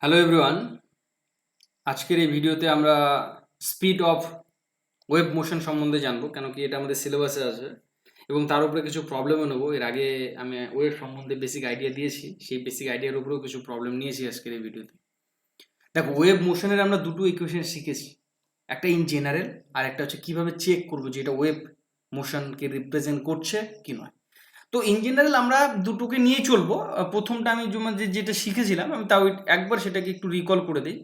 Hello everyone, আজকের এই ভিডিওতে আমরা স্পিড অফ ওয়েব মোশন সম্বন্ধে জানবো, কেন কি এটা আমাদের সিলেবাসে আছে এবং তার উপরে কিছু প্রবলেমও নেবো। এর আগে আমি ওয়েব সম্বন্ধে বেসিক আইডিয়া দিয়েছি, সেই বেসিক আইডিয়ার উপরেও কিছু প্রবলেম নিয়েছি আজকের এই ভিডিওতে। দেখো, ওয়েব মোশনের আমরা দুটো ইকুয়েশন শিখেছি, একটা ইন জেনারেল আর একটা হচ্ছে কিভাবে চেক করবো যে এটা ওয়েব মোশনকে রিপ্রেজেন্ট করছে কি নয়। তো ইন জেনারেল আমরা দুটোকে নিয়েই চলবো। প্রথমটা আমি যেটা শিখেছিলাম আমি তাও একবার সেটাকে একটু রিকল করে দিই।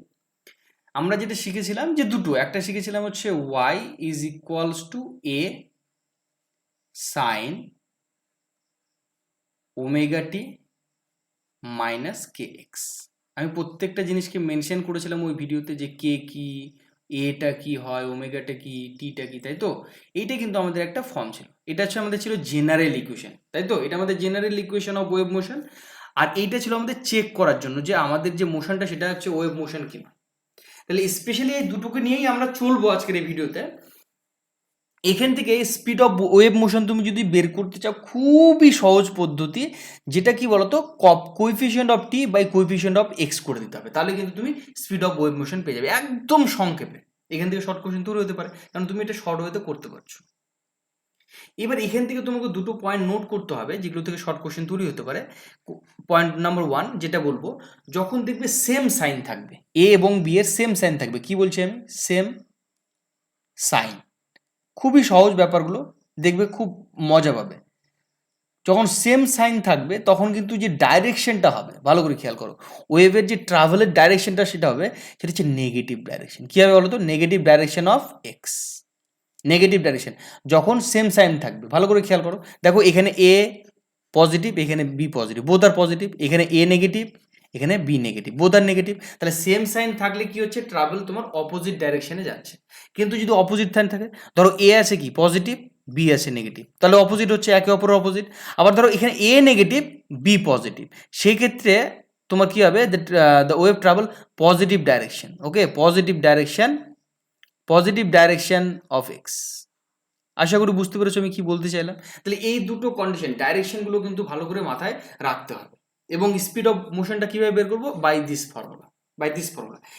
আমরা যেটা শিখেছিলাম যে দুটো, একটা শিখেছিলাম হচ্ছে y is equals two a sign omega t minus k x. আমি প্রত্যেকটা জিনিসকে মেনশন করেছিলাম ওই ভিডিওতে, যে কে কি, এটা কি হয়, ওমেগাটা কি, টিটা কি, তাই তো? এইটা কিন্তু আমাদের একটা ফর্ম ছিল, এটা হচ্ছে আমাদের ছিল জেনারেল ইকুয়েশন, তাই তো? এটা আমাদের general equation of wave motion. আর এইটা ছিল আমাদের চেক করার জন্য যে আমাদের যে মোশনটা সেটা হচ্ছে ওয়েভ মোশন কিনা। তাহলে স্পেশালি এই দুটোকে নিয়েই আমরা চলবো আজকের এই ভিডিওতে। এখান থেকে স্পিড অফ ওয়েভ মোশন তুমি যদি বের করতে চাও, খুবই সহজ পদ্ধতি, যেটা কি বলতো, coefficient of t by coefficient of x করে দিতে হবে, তাহলে কিন্তু তুমি স্পিড অফ ওয়েভ মোশন পেয়ে যাবে একদম সংক্ষেপে। এখান থেকে শর্ট কোশ্চেন তৈরি হতে পারে, কারণ তুমি এটা শর্ট ওয়েতে করতে পারছো। এবার এখান থেকে তোমাকে দুটো পয়েন্ট নোট করতে হবে যেগুলো থেকে শর্ট কোশ্চেন তৈরি হতে পারে। পয়েন্ট নাম্বার 1 যেটা বলবো, যখন দেখবে সেম সাইন থাকবে, এ এবং বি এর সেম সাইন থাকবে, কি বলছি আমি, সেম সাইন। খুবই সহজ ব্যাপারগুলো, দেখবে খুব মজা পাবে। যখন সেম সাইন থাকবে তখন কিন্তু যে ডাইরেকশনটা হবে, ভালো করে খেয়াল করো, ওয়েভের যে ট্রাভেলের ডাইরেকশনটা সেটা হবে, সেটা হচ্ছে নেগেটিভ ডাইরেকশন। কী হবে বলো তো, negative direction of x. Negative direction যখন সেম সাইন থাকবে, ভালো করে খেয়াল করো, দেখো এখানে এ পজিটিভ, এখানে বি পজিটিভ, বোথ আর পজিটিভ, এখানে এ নেগেটিভ, এখানে বি নেগেটিভ, বোথ আর নেগেটিভ। তাহলে সেম সাইন থাকলে কি হচ্ছে, ট্রাভেল তোমার অপোজিট ডাইরেকশনে যাচ্ছে। কিন্তু যদি অপোজিট সাইন থাকে, ধরো এ আছে কি পজিটিভ, বি আছে নেগেটিভ, তাহলে অপোজিট হচ্ছে, একে অপরের অপোজিট। আবার ধরো এখানে এ নেগেটিভ, বি পজিটিভ, সেই ক্ষেত্রে তোমার কি হবে, the wave travel positive direction. Okay, positive direction of X. আশা করি বুঝতে পেরেছো আমি কি বলতে চাইলাম। তাহলে এই দুটো কন্ডিশন, ডাইরেকশনগুলো কিন্তু ভালো করে মাথায় রাখতে হবে। এবং স্পিড অফ মোশনটা কিভাবে বের করবো, বাই দিস ফর্মুলা।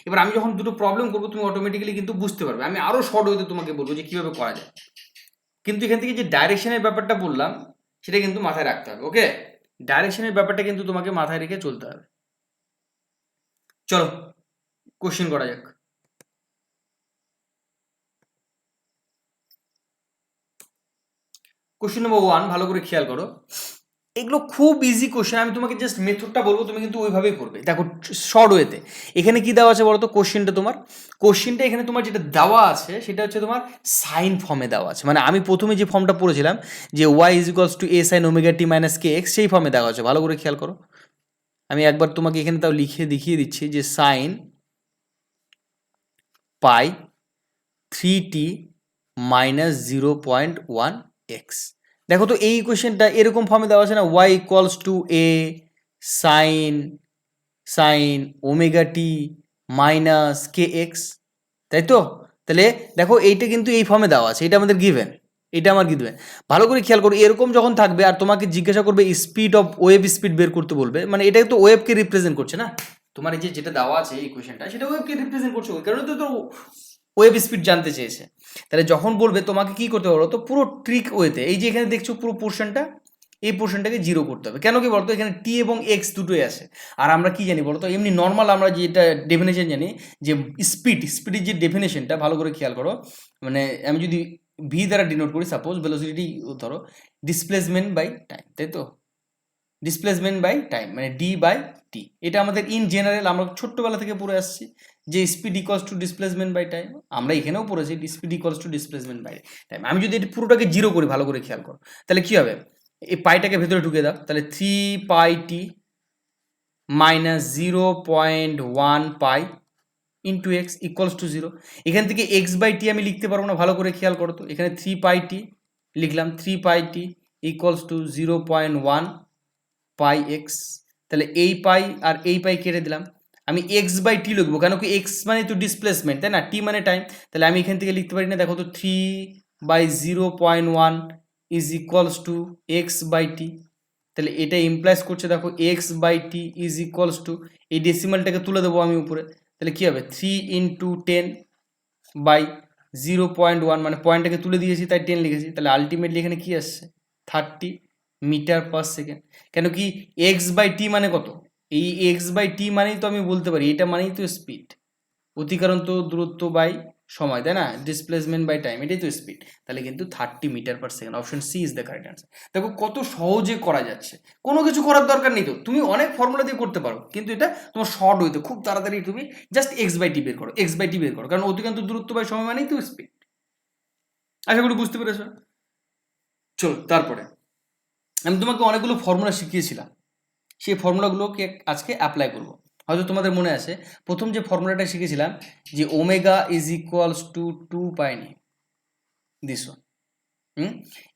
এবার আমি যখন দুটো প্রবলেম করবো, তুমি অটোমেটিক্যালি কিন্তু বুঝতে পারবে। আমি আরো শর্ট ওয়েতে তোমাকে বলবো যে কিভাবে করা যায়, কিন্তু এখান থেকে যে ডাইরেকশনের ব্যাপারটা বললাম সেটা কিন্তু মাথায় রাখতে হবে। ওকে, ডাইরেকশনের ব্যাপারটা কিন্তু তোমাকে মাথায় রেখে চলতে হবে। চলো কোশ্চেন করা যাক। কোশ্চেন নম্বর 1, ভালো করে খেয়াল করো, এগুলো খুব ইজি কোশ্চেন, আমি তোমাকে জাস্ট মেথডটা বলবো, তুমি কিন্তু ওইভাবেই করবে। দেখো শর্ট ওয়েতে এখানে কি দেওয়া আছে বলো তো, কোশ্চেনটা এখানে তোমার যেটা দেওয়া আছে সেটা হচ্ছে তোমার সাইন ফর্মে দেওয়া আছে। মানে আমি প্রথমে যে ফর্মটা পড়েছিলাম, যে y is equals to a sine omega t minus k x, সেই ফর্মে দেওয়া আছে। ভালো করে খেয়াল করো, আমি একবার তোমাকে এখানে তাও লিখে দেখিয়ে দিচ্ছি, যে sine pi 3t minus 0.1 x. দেখো তো এই কোশ্চেনটা এরকম ফর্মে দেওয়া আছে না, y equals to a sine omega t minus k x, তাই তো? তাহলে দেখো এইটা কিন্তু এই ফর্মে দেওয়া আছে, এটা আমাদের গিভেন, এটা আমার গিভেন। ভালো করে খেয়াল করো, এরকম যখন থাকবে আর তোমাকে জিজ্ঞাসা করবে স্পিড অফ ওয়েভ স্পিড বের করতে বলবে, মানে এটা তো ওয়েভকে রিপ্রেজেন্ট করছে না, তোমার এই যেটা দেওয়া আছে এই কোশ্চেনটা, সেটা ওয়েভকে রিপ্রেজেন্ট করছে, ওই কারণে তো ওয়েভ স্পিড জানতে চেয়েছে। তাহলে যখন বলবে তোমাকে কি করতে বলো তো, পুরো ট্রিক ওয়েতে, এই যে এখানে দেখছো পুরো পোর্শনটা, এই পোর্শনটাকে জিরো করতে হবে। কেন কি বলতো, এখানে টি এবং এক্স দুটোই আছে। আর আমরা কি জানি বলতো, এমনি নর্মাল আমরা যেটা ডেফিনেশন জানি, যে স্পিডের যে ডেফিনেশনটা, ভালো করে খেয়াল করো, মানে আমি যদি ভি দ্বারা ডিনোট করি, সাপোজ ভেলোসিটি ধরো ডিসপ্লেসমেন্ট বাই টাইম, তাই তো? ডিসপ্লেসমেন্ট বাই টাইম মানে ডি বাই টি। এটা আমাদের ইন জেনারেল আমরা ছোট্টবেলা থেকে পড়ে আসছি, যে speed equals to displacement by time. আমরা এখানেও পড়েছি speed equals to displacement by time. আমি যদি এটা পুরোটাকে জিরো করি, ভালো করে খেয়াল করো, তাহলে কি হবে, এই পাইটাকে ভেতরে ঢুকে দাও, তাহলে 3πt minus 0.1 pi into x equals to 0। এখান থেকে এক্স বাই টি আমি লিখতে পারবো না, ভালো করে খেয়াল করো তো, এখানে 3πt লিখলাম, 3πt equals to 0.1 pi x. তাহলে এই পাই আর এই পাই কেটে দিলাম, আমি এক্স বাই টি লিখবো, কেন কি এক্স মানে তো ডিসপ্লেসমেন্ট, তাই না, টি মানে টাইম। তাহলে আমি এখান থেকে লিখতে পারি না, দেখো তো 3/0.1 is equals to X by T. তাহলে এটা ইমপ্লাইজ করছে দেখো x/t ইজ ইকুয়ালস টু, এই ডেসিমালটাকে তুলে দেবো আমি উপরে, তাহলে কী হবে 3 × 10/0.1, মানে পয়েন্টটাকে তুলে দিয়েছি তাই 10 লিখেছি, তাহলে আলটিমেটলি এখানে কি আসছে 30 মিটার/সেকেন্ড। কেন কি x/t মানে কত, এই x/t মানেই তো আমি বলতে পারি এটা মানেই তো স্পিড, অতিক্রান্ত দূরত্ব বাই সময়, তাই না, ডিসপ্লেসমেন্ট বাই টাইম, এটাই তো স্পিড। তাহলে কিন্তু 30 metre per second, option c is the correct answer. দেখো কত সহজে করা যাচ্ছে, কোনো কিছু করার দরকার নেই তো, তুমি অনেক ফর্মুলা দিয়ে করতে পারো, কিন্তু এটা তোমার শর্ট হইতে খুব তাড়াতাড়ি তুমি জাস্ট x/t বের করো, x/t বের করো, কারণ অতিক্রান্ত দূরত্ব বাই সময় মানেই তো স্পিড। আশা করি বুঝতে পেরেছো। চলো তারপরে আমি তোমাকে অনেকগুলো ফর্মুলা শিখিয়েছিলাম, সেই ফর্মুলাগুলোকে আজকে অ্যাপ্লাই করব। হয়তো তোমাদের মনে আছে প্রথম যে ফর্মুলাটা শিখেছিলাম যে omega is equals to 2π this one.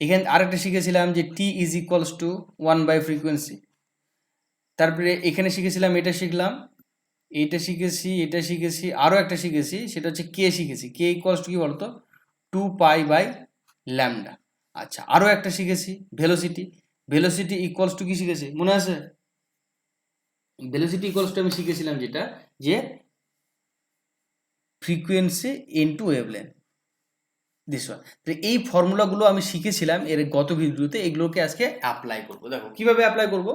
এখানে আরেকটা শিখেছিলাম যে টি ইজ ইকুয়ালস টু 1/ফ্রিকোয়েন্সি। তারপরে এখানে শিখেছিলাম, এটা শিখলাম, এটা শিখেছি, এটা শিখেছি, আরও একটা শিখেছি, সেটা হচ্ছে কে শিখেছি, কে ইকুয়ালস টু কি বলতো 2π/λ। আচ্ছা, আরও একটা শিখেছি ভেলোসিটি, ভেলোসিটি ইকুয়ালস টু কি শিখেছি মনে আছে, ভেলোসিটি ইকুয়ালস টু আমি শিখেছিলাম যেটা যে frequency into wavelength this one. তো এই ফর্মুলাগুলো আমি শিখেছিলাম এর গত ভিডিওতে, এগুলোকে আজকে অ্যাপ্লাই করব। দেখো কিভাবে অ্যাপ্লাই করব,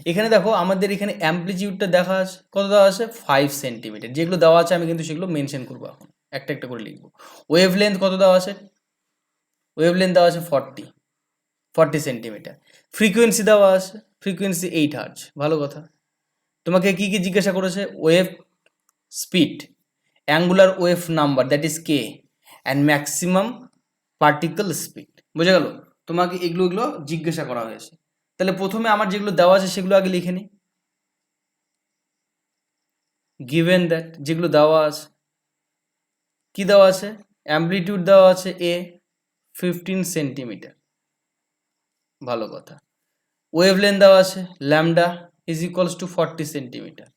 এখানে দেখো আমাদের এখানে অ্যাম্পলিটিউডটা দেখা আছে, কত দেওয়া আছে 5 সেন্টিমিটার, যেগুলো দেওয়া আছে আমি কিন্তু সেগুলো মেনশন করবো, এখন একটা একটা করে লিখবো। ওয়েভলেন্থ কত দেওয়া আছে, ওয়েভলেন্থ দেওয়া আছে 40 সেন্টিমিটার। ফ্রিকোয়েন্সি দেওয়া আছে, ফ্রিকোয়েন্সি 8 হার্জ, ভালো কথা। তোমাকে কি কি জিজ্ঞাসা করেছে, wave speed, angular wave number that is K, and maximum particle speed, বুঝে গেল, তোমাকে এগুলো জিজ্ঞাসা করা হয়েছে। তাহলে প্রথমে আমার যেগুলো দেওয়া আছে সেগুলো আগে লিখে নিই, গিভেন দ্যাট যেগুলো দেওয়া আছে, কি দেওয়া আছে, অ্যাম্পলিটিউড দেওয়া আছে এ 15 সেন্টিমিটার, ভালো কথা। ওয়েভলেন্থ দেওয়া আছে lambda is equals two 40 centimetre,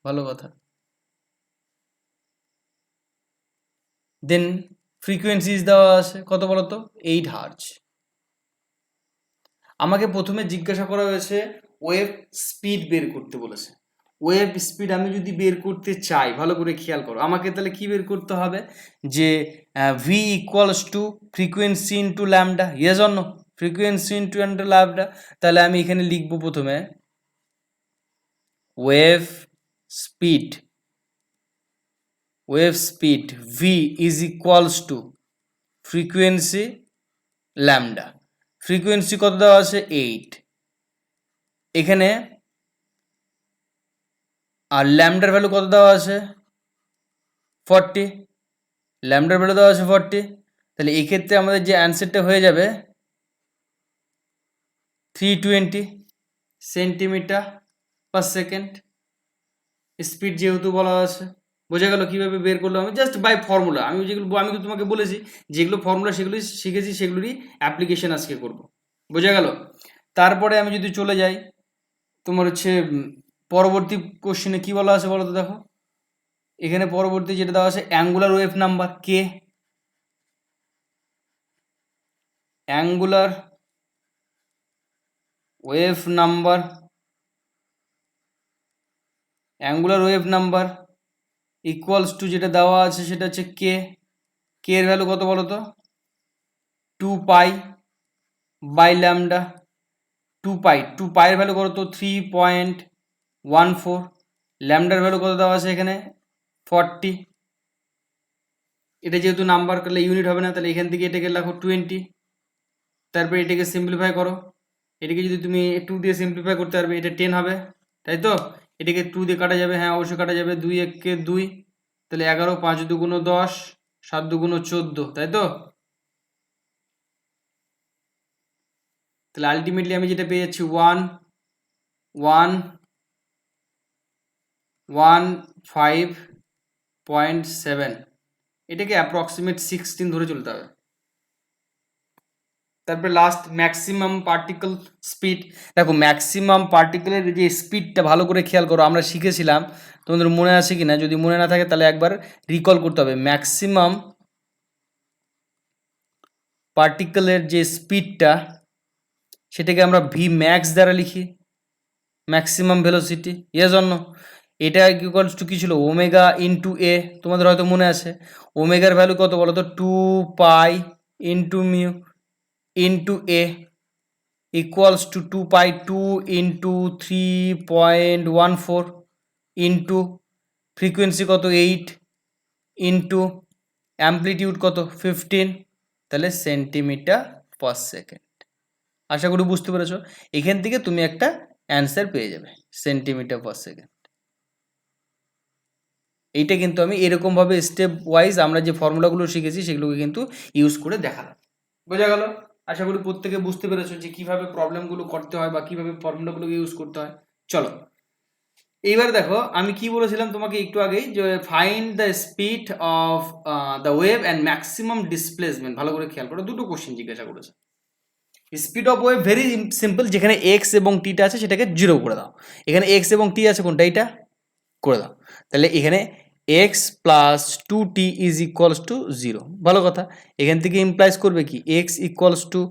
ভালো কথা। দেন ফ্রিকোয়েন্সিজ দেওয়া আছে কত বলতো 8 হার্জ। আমাকে প্রথমে জিজ্ঞাসা করা হয়েছে ওয়েভ স্পিড বের করতে বলেছে। ওয়েভ স্পিড আমি যদি বের করতে চাই, ভালো করে খেয়াল করো, আমাকে তাহলে কি বের করতে হবে, যে v equals to frequency into lambda, yes or no, frequency into lambda. তাহলে আমি এখানে লিখবো প্রথমে wave speed v is equals to frequency lambda. Frequency কত দেওয়া আছে 8, এখানে আর ল্যামডার ভ্যালু কত দেওয়া আছে 40, ল্যামডার ভ্যালু দেওয়া আছে 40। তাহলে এক্ষেত্রে আমাদের যে অ্যান্সারটা হয়ে যাবে 320 সেন্টিমিটার/সেকেন্ড স্পিড যেহেতু বলা আছে। বোঝা গেল কীভাবে বের করলো, আমি জাস্ট বাই ফর্মুলা, আমি তো তোমাকে বলেছি যেগুলো ফর্মুলা সেগুলো শিখেছি, সেগুলোরই অ্যাপ্লিকেশন আজকে করব। বোঝা গেল। তারপরে আমি যদি চলে যাই তোমার হচ্ছে পরবর্তী কোশ্চেনে কি বলা আছে বলো তো, দেখো এখানে পরবর্তী যেটা দেওয়া আছে angular wave number K, angular wave number equals to যেটা দেওয়া আছে সেটা হচ্ছে কে, কে এর ভ্যালু কত বলো তো 2π/λ। 2π এর ভ্যালু কত তো 3.14, ল্যামডার ভ্যালু কত দেওয়া আছে এখানে 40। এটা যেহেতু নাম্বার করলে ইউনিট হবে না, তাহলে এখান থেকে এটাকে লেখো 20। তারপরে এটাকে সিম্পলিফাই করো, এটাকে যদি তুমি 2 দিয়ে সিম্পলিফাই করতে পারবে এটা 10 হবে, তাই তো। এটাকে 2 দিয়ে কাটা যাবে, হ্যাঁ অবশ্যই কাটা যাবে, 2 1 2, তাহলে 11, 5 2 10, 7 2 14, তাই তো। তাহলে আলটিমেটলি আমি যেটা পেয়ে যাচ্ছি 115.7, এটাকে অ্যাপ্রক্সিমেট 16 ধরে চলতে হবে। তারপরে লাস্ট ম্যাক্সিমাম পার্টিকেল স্পিড। দেখো ম্যাক্সিমাম পার্টিকেলের যে স্পিডটা ভালো করে খেয়াল করো, আমরা শিখেছিলাম, তোমাদের মনে আছে কি না, যদি মনে না থাকে তাহলে একবার রিকল করতে হবে। ম্যাক্সিমাম পার্টিকেলের যে স্পিডটা সেটাকে আমরা ভি ম্যাক্স দ্বারা লিখি, ম্যাক্সিমাম ভেলোসিটি, এর জন্য এটা ইকুয়ালস টু কী ছিল, ওমেগা ইন্টু এ, তোমাদের হয়তো মনে আছে ওমেগার ভ্যালু কত বলো তো, 2 pi into mu into A equals to 2 pi 2 into 3.14 into frequency কত 8 ইন্টু অ্যাম্প্লিটিউড কত 15, তাহলে সেন্টিমিটার পার সেকেন্ড। আশা করি বুঝতে পেরেছো, এখান থেকে তুমি একটা অ্যান্সার পেয়ে যাবে সেন্টিমিটার পার সেকেন্ড। এইটা কিন্তু আমি এরকমভাবে স্টেপ ওয়াইজ আমরা যে ফর্মুলাগুলো শিখেছি সেগুলোকে কিন্তু ইউজ করে দেখালাম। বোঝা গেল? আশা করি প্রত্যেকে বুঝতে পেরেছো যে কিভাবে প্রবলেমগুলো করতে হয় বা কিভাবে ফর্মুলাগুলোকে ইউজ করতে হয়। চলো এইবার দেখো, আমি কি বলেছিলাম তোমাকে একটু আগেই, যে find the speed of the wave and maximum displacement. ভালো করে খেয়াল করো, দুটো কোশ্চেন জিজ্ঞাসা করেছে। Speed of wave very simple, যেখানে এক্স এবং টিটা আছে সেটাকে 0 করে দাও। এখানে এক্স এবং টি আছে, কোনটা, এইটা করে দাও। তাহলে এখানে x plus 2t is equals two 0। ভালো কথা, এখান থেকে ইমপ্লাইজ করবে কি, এক্স ইকুয়ালস টু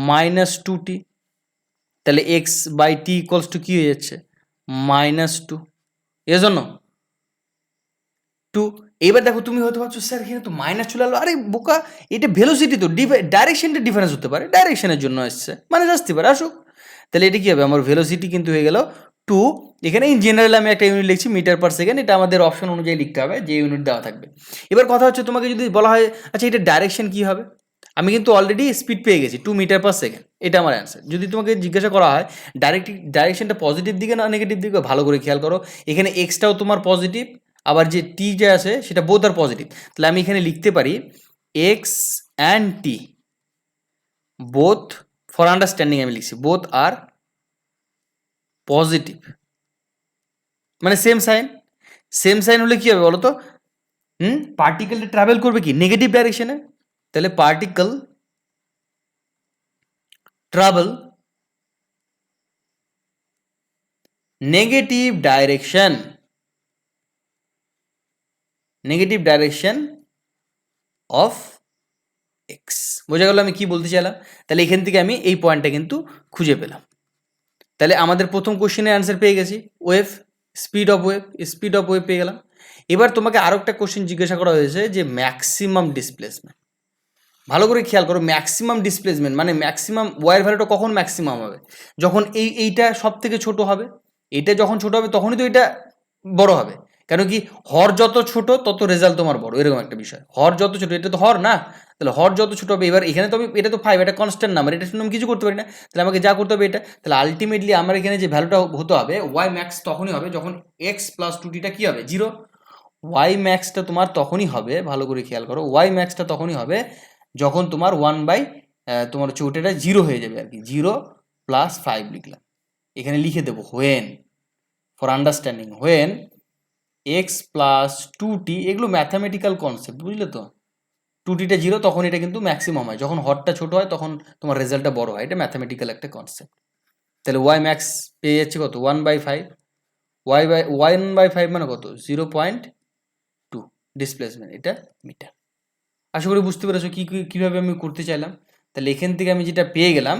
-2t, তাহলে X by T equals to কী হয়ে যাচ্ছে, -2, এর জন্য 2। এবার দেখো তুমি হয়তো ভাবছো স্যার এখানে তো মাইনাস চলে এলো, আরে বোকা, এটা ভেলোসিটি তো, ডাইরেকশনটা ডিফারেন্স হতে পারে, ডাইরেকশনের জন্য আসছে, মানে আসতে পারে, আসুক। তাহলে এটা কী হবে, আমার ভেলোসিটি কিন্তু হয়ে গেল 2। এখানে ইন জেনারেল আমি একটা ইউনিট লিখছি মিটার পার সেকেন্ড, এটা আমাদের অপশন অনুযায়ী লিখতে হবে যে ইউনিট দেওয়া থাকবে। এবার কথা হচ্ছে, তোমাকে যদি বলা হয় আচ্ছা এটা ডাইরেকশন কী হবে, আমি কিন্তু অলরেডি স্পিড পেয়ে গেছি 2 মিটার পার সেকেন্ড, এটা আমার অ্যান্সার। যদি তোমাকে জিজ্ঞাসা করা হয় ডাইরেকশনটা পজিটিভ দিকে না নেগেটিভ দিকে, ভালো করে খেয়াল করো, এখানে এক্সটাও তোমার পজিটিভ, আবার যে টি যে আছে সেটা বোথ আর পজিটিভ। তাহলে আমি এখানে লিখতে পারি x and T both, for understanding আমি লিখছি, বোথ আর পজিটিভ, মানে সেম সাইন হলে কি হবে বলো তো, পার্টিকেলটা ট্রাভেল করবে কি নেগেটিভ ডাইরেকশনে, তাহলে particle travel negative direction of x. বোঝা গেল আমি কি বলতে চাইলাম? তাহলে এখান থেকে আমি এই পয়েন্টটা কিন্তু খুঁজে পেলাম। তাহলে আমাদের প্রথম কোশ্চেনের অ্যান্সার পেয়ে গেছি, ওয়েভ, স্পিড অফ ওয়েভ পেয়ে গেলাম। এবার তোমাকে আরও একটা কোশ্চেন জিজ্ঞাসা করা হয়েছে যে ম্যাক্সিমাম ডিসপ্লেসমেন্ট। ভালো করে খেয়াল করো, ম্যাক্সিমাম ডিসপ্লেসমেন্ট মানে ম্যাক্সিমাম ওয়ার ভ্যালুটা কখন ম্যাক্সিমাম হবে, যখন এইটা সব থেকে ছোট হবে, এটা যখন ছোট হবে তখনই তো এটা বড় হবে। কেন কি, হর যত ছোট তত রেজাল্ট তোমার বড়, এরকম একটা বিষয়। হর যত ছোট, এটা তো হর না, তাহলে হর যত ছোট হবে। এবার এখানে তো আমি, এটা তো 5, এটা কনস্ট্যান্ট নাম্বার, এটা আমি কিছু করতে পারি না, তাহলে আমাকে যা করতে হবে এটা। তাহলে আলটিমেটলি আমার এখানে যে ভ্যালুটা হতে হবে, ওয়াই ম্যাক্স তখনই হবে যখন এক্স প্লাস 2টিটা কী হবে, 0। ওয়াই ম্যাক্সটা তোমার তখনই হবে, ভালো করে খেয়াল করো, ওয়াই ম্যাক্সটা তখনই হবে যখন তোমার 1/, তোমার হচ্ছে ওটাটা 0 হয়ে যাবে আর কি, 0 + 5 লিখলাম। এখানে লিখে দেবো when, for understanding, when x plus 2t, এগুলো ম্যাথামেটিক্যাল কনসেপ্ট, বুঝলে তো। 2tটা 0 তখন এটা কিন্তু ম্যাক্সিমাম হয়, যখন হরটা ছোট হয় তখন তোমার রেজাল্টটা বড় হয়, এটা ম্যাথামেটিক্যাল একটা কনসেপ্ট। তাহলে ওয়াই ম্যাক্স পেয়ে যাচ্ছে কত, 1/5, 1/5 মানে কত, 0.2 ডিসপ্লেসমেন্ট, এটা মিটার। আশা করি বুঝতে পেরেছো কীভাবে আমি করতে চাইলাম। তাহলে এখান থেকে আমি যেটা পেয়ে গেলাম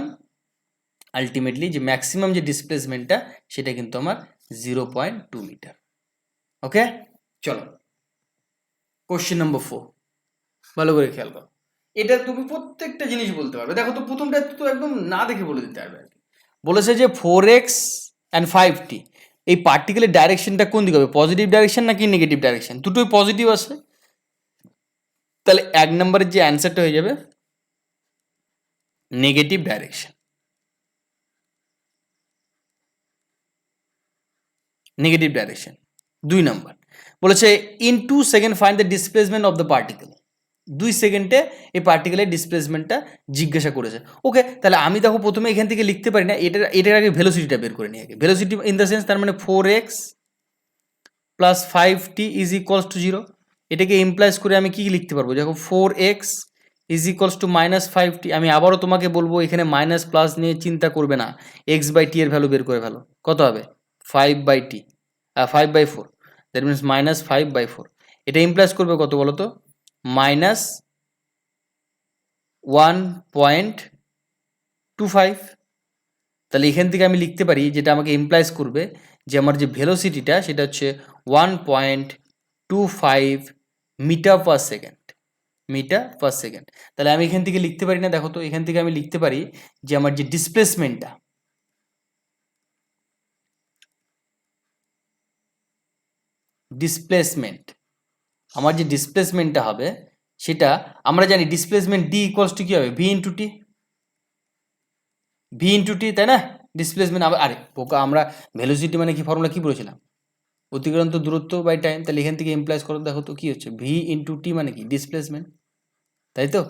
আলটিমেটলি, যে ম্যাক্সিমাম যে ডিসপ্লেসমেন্টটা সেটা কিন্তু আমার 0.2 মিটার। ওকে, চলো কোশ্চেন নম্বর 4, ভালো করে খেয়াল করো। এটা তুমি প্রত্যেকটা জিনিস বলতে পারবে। দেখো তো প্রথমটা তো একদম না দেখে বলে দিতে পারবে আর কি। বলেছে যে 4x অ্যান্ড 5t, এই পার্টিকেলের ডাইরেকশনটা কোন দিকে হবে, পজিটিভ ডাইরেকশন নাকি নেগেটিভ ডাইরেকশন, দুটোই পজিটিভ আছে। তাহলে 1 নম্বরের যে অ্যান্সারটা হয়ে যাবে নেগেটিভ ডাইরেকশন। 2 নম্বর বলেছে in 2 second find the displacement of the particle. 2 সেকেন্ডে এই পার্টিকেলের ডিসপ্লেসমেন্টটা জিজ্ঞাসা করেছে। ওকে, তাহলে আমি দেখো প্রথমে এখান থেকে লিখতে পারি না, এটার আগে ভেলোসিটিটা বের করে নিই আগে। ভেলোসিটি ইন দ্য সেন্স, তার মানে 4x plus 5t is equals two 0। এটাকে ইমপ্লাইজ করে আমি কি লিখতে পারবো, দেখো 4x is equals two -5t। আমি আবারও তোমাকে বলবো এখানে মাইনাস প্লাস নিয়ে চিন্তা করবে না, x/t এর ভ্যালু বের করে ফেলো, কত হবে 5/t, 5/4, দ্যাট মিনস -5/4। এটা ইমপ্লাইজ করবে কত বলো তো, -1.25। তাহলে এখান থেকে আমি লিখতে পারি, যেটা আমাকে ইমপ্লাইজ করবে যে আমার যে ভেলোসিটিটা সেটা হচ্ছে 1.25 metre per second, metre per second. তাহলে আমি এখান থেকে লিখতে পারি না, দেখো তো, এখান থেকে আমি লিখতে পারি যে আমার যে ডিসপ্লেসমেন্টটা, আমার যে ডিসপ্লেসমেন্টটা হবে সেটা আমরা জানি ডিসপ্লেসমেন্ট ডি ইকুয়ালস টু কি হবে, ভি ইন্টু টি, তাই না? ডিসপ্লেসমেন্ট আরে বোকা, আমরা ভেলোসিটি মানে কি ফর্মুলা কি বলেছিলাম, অতিক্রান্ত দূরত্ব বাই টাইম। তাহলে এখান থেকে ইমপ্লাইজ করো, দেখো তো কি হচ্ছে, ভি ইন্টু টি মানে কি, ডিসপ্লেসমেন্ট, তাই তো?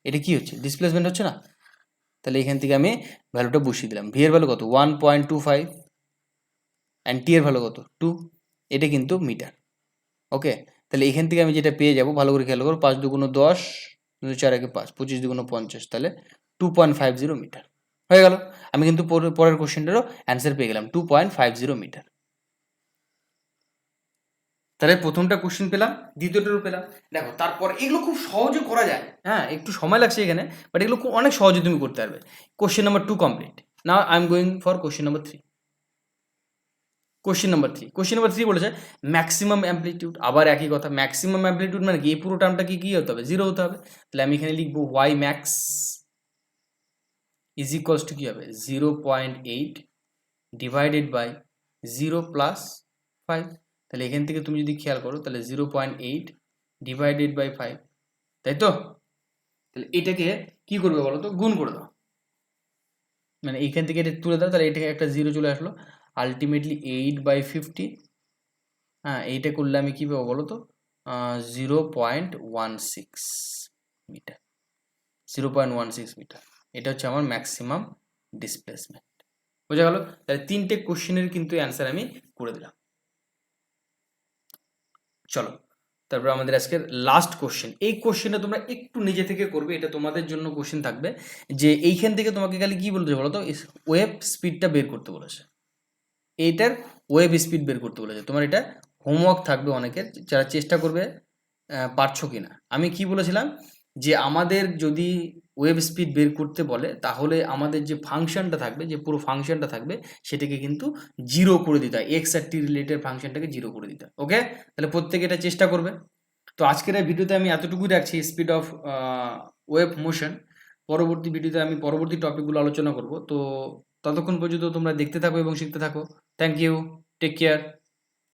এটা কি হচ্ছে, ডিসপ্লেসমেন্ট হচ্ছে না? তাহলে এখান থেকে আমি ভ্যালুটা বসিয়ে দিলাম। ভি এর ভ্যালু কত, 1.25, অ্যান্ড টি এর ভ্যালু কত, 2। এটা কিন্তু মিটার। ওকে, তাহলে এখান থেকে আমি যেটা পেয়ে যাবো, ভালো করে খেয়াল করো, 5 দুগুণ 10, 4 একে 5, 25 দুগুণ 50, তাহলে 2.50 মিটার হয়ে গেল। আমি কিন্তু পরের কোশ্চেনটারও অ্যান্সার পেয়ে গেলাম, 2.50 মিটার। তাহলে প্রথমটা কোশ্চেন পেলাম, দ্বিতীয়টারও পেলাম। দেখো তারপর এগুলো খুব সহজে করা যায়, হ্যাঁ একটু সময় লাগছে এখানে, বাট এগুলো খুব অনেক সহজে তুমি করতে পারবে। Question number 2 complete. Now I am going for question number 3। Question number 3 বলেছে ম্যাক্সিমাম অ্যামপ্লিটিউড। আবার একই কথা, ম্যাক্সিমাম অ্যামপ্লিটিউড মানে কি, এই পুরো টার্মটা কি হতে হবে, 0 হতে হবে। তাহলে আমি এখানে লিখবো y max is equals to কি হবে, 0.8 ডিভাইডেড বাই 0 প্লাস 5। তাহলে এখান থেকে তুমি যদি খেয়াল করো, তাহলে 0.8 ডিভাইডেড বাই 5, তাই তো? তাহলে এটাকে কি করবে বলো তো, গুণ করে দাও, মানে এইখান থেকে এটা তুলে দাও, তাহলে এটাকে একটা 0 চলে আসলো, আলটিমেটলি 8/50। হ্যাঁ, এইটা করলে আমি কী পাবো বলো তো, 0.16 মিটার, 0.16 মিটার। এটা হচ্ছে আমার ম্যাক্সিমাম ডিসপ্লেসমেন্ট। বোঝা গেল? তাহলে 3টে কোশ্চেনের কিন্তু অ্যান্সার আমি করে দিলাম। চলো তারপর আমাদের আজকের লাস্ট কোশ্চেন। এই কোশ্চেনটা তোমরা একটু নিজে থেকে করবে, এটা তোমাদের জন্য কোশ্চেন থাকবে যে এইখান থেকে তোমাকে খালি কি বলতে বলো তো, ওয়েভ স্পিডটা বের করতে বলেছে, এইটার ওয়েভ স্পিড বের করতে বলেছে। তোমার এটা হোমওয়ার্ক থাকবে অনেকের, যারা চেষ্টা করবে পারছো কিনা। আমি কি বলেছিলাম যে আমাদের যদি ওয়েভ স্পিড বের করতে বলে, তাহলে আমাদের যে ফাংশনটা থাকবে, যে পুরো ফাংশনটা থাকবে, সেটাকে কিন্তু 0 করে দিতে হয়, এক্স আর টি রিলেটেড ফাংশনটাকে 0 করে দিতে হয়। ওকে, তাহলে প্রত্যেকে এটা চেষ্টা করবে। তো আজকের এই ভিডিওতে আমি এতটুকুই রাখছি, স্পিড অফ ওয়েভ মোশন। পরবর্তী ভিডিওতে আমি পরবর্তী টপিকগুলো আলোচনা করব। তো ততক্ষণ পর্যন্ত তোমরা দেখতে থাকো এবং শিখতে থাকো। Thank you, take care.